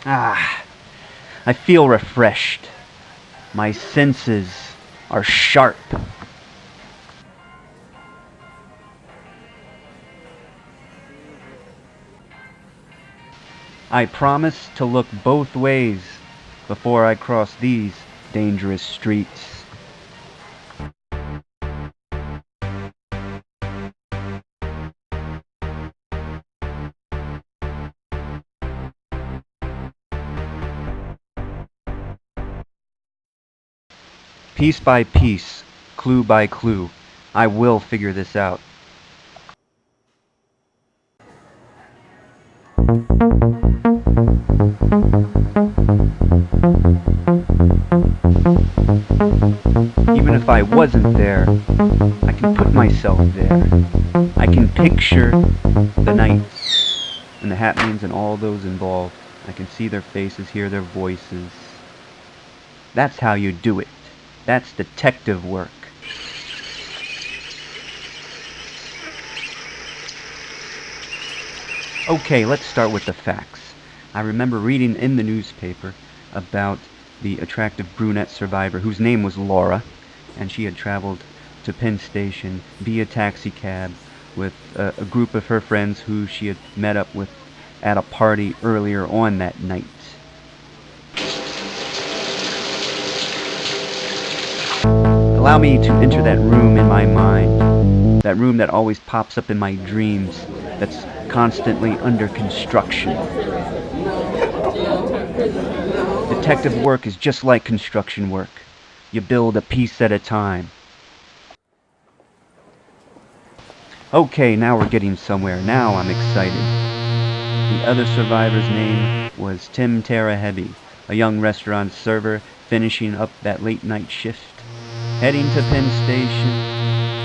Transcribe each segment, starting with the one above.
Ah, I feel refreshed. My senses are sharp. I promise to look both ways before I cross these dangerous streets. Piece by piece, clue by clue, I will figure this out. Even if I wasn't there, I can put myself there. I can picture the knights and the happenings and all those involved. I can see their faces, hear their voices. That's how you do it. That's detective work. Okay, let's start with the facts. I remember reading in the newspaper about the attractive brunette survivor whose name was Laura, and she had traveled to Penn Station via taxi cab with a group of her friends who she had met up with at a party earlier on that night. Allow me to enter that room in my mind, that room that always pops up in my dreams, that's constantly under construction. Detective work is just like construction work. You build a piece at a time. Okay, now we're getting somewhere. Now I'm excited. The other survivor's name was Tim Tarahebi, a young restaurant server finishing up that late night shift, heading to Penn Station,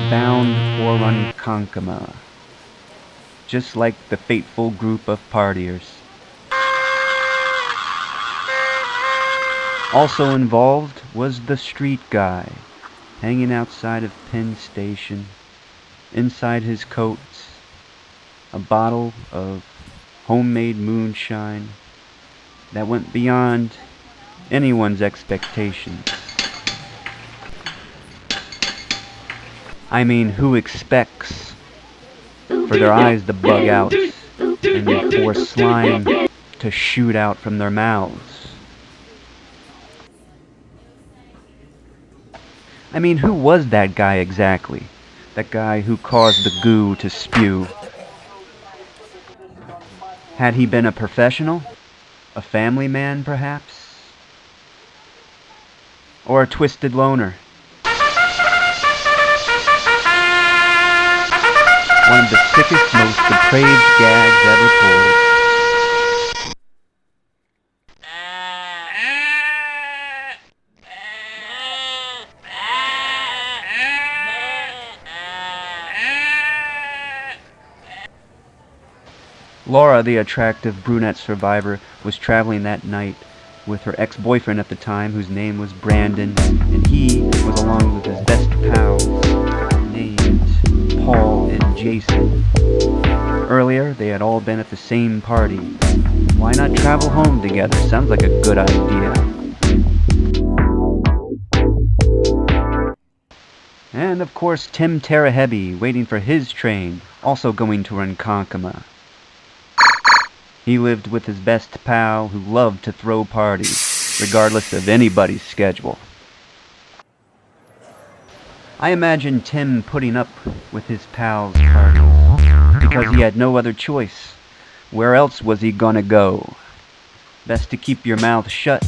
bound for Ronkonkoma, just like the fateful group of partiers. Also involved was the street guy, hanging outside of Penn Station. Inside his coat, a bottle of homemade moonshine that went beyond anyone's expectations. I mean, who expects for their eyes to bug out and for slime to shoot out from their mouths? I mean, who was that guy exactly? That guy who caused the goo to spew? Had he been a professional? A family man, perhaps? Or a twisted loner? One of the sickest, most depraved gags ever pulled. Laura, the attractive brunette survivor, was traveling that night with her ex-boyfriend at the time, whose name was Brandon, and he was along with his best pals named Paul and Jason. Earlier, they had all been at the same party. Why not travel home together? Sounds like a good idea. And of course, Tim Tarahebi, waiting for his train, also going to Ronkonkoma. He lived with his best pal who loved to throw parties, regardless of anybody's schedule. I imagine Tim putting up with his pal's parties because he had no other choice. Where else was he gonna go? Best to keep your mouth shut.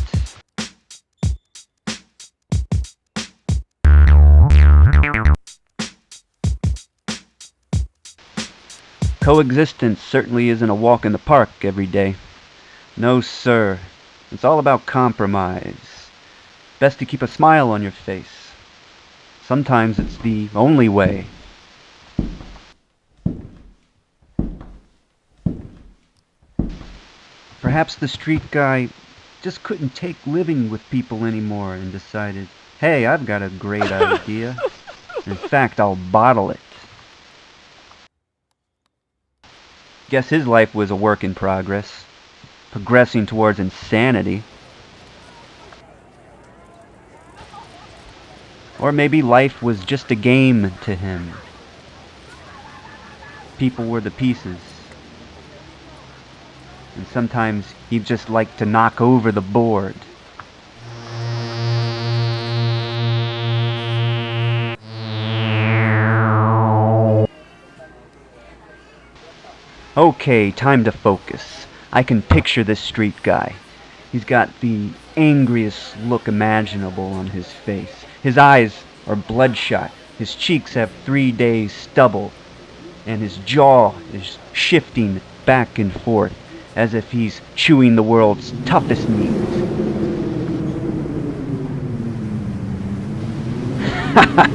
Coexistence certainly isn't a walk in the park every day. No, sir. It's all about compromise. Best to keep a smile on your face. Sometimes it's the only way. Perhaps the street guy just couldn't take living with people anymore and decided, hey, I've got a great idea. In fact, I'll bottle it. Guess his life was a work in progress. progressing towards insanity. Or maybe life was just a game to him. People were the pieces. And sometimes he'd just like to knock over the board. Okay, time to focus. I can picture this street guy. He's got the angriest look imaginable on his face. His eyes are bloodshot. His cheeks have 3 days stubble. And his jaw is shifting back and forth as if he's chewing the world's toughest meat.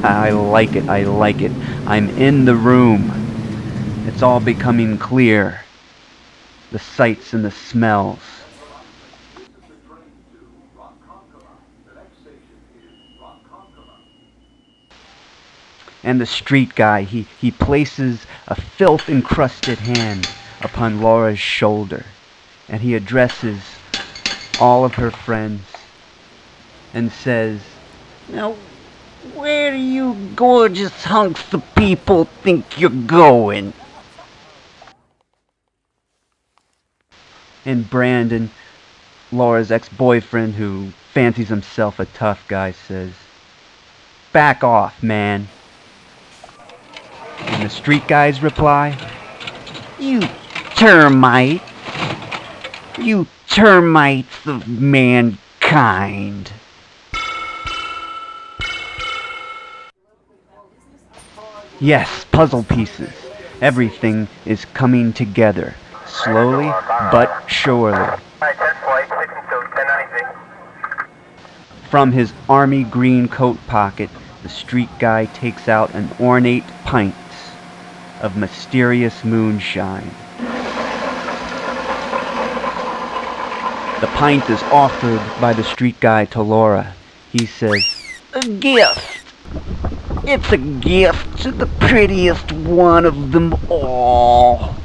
I like it, I like it. I'm in the room. It's all becoming clear. The sights and the smells. And the street guy, he places a filth-encrusted hand upon Laura's shoulder, and he addresses all of her friends and says, "Now, where do you gorgeous hunks of people think you're going?" And Brandon, Laura's ex-boyfriend who fancies himself a tough guy, says, "Back off, man." And the street guys reply, "You termites. You termites of mankind." Yes, puzzle pieces. Everything is coming together, slowly but surely. From his army green coat pocket, the street guy takes out an ornate pint of mysterious moonshine. The pint is offered by the street guy to Laura. He says, "A gift. It's a gift to the prettiest one of them all."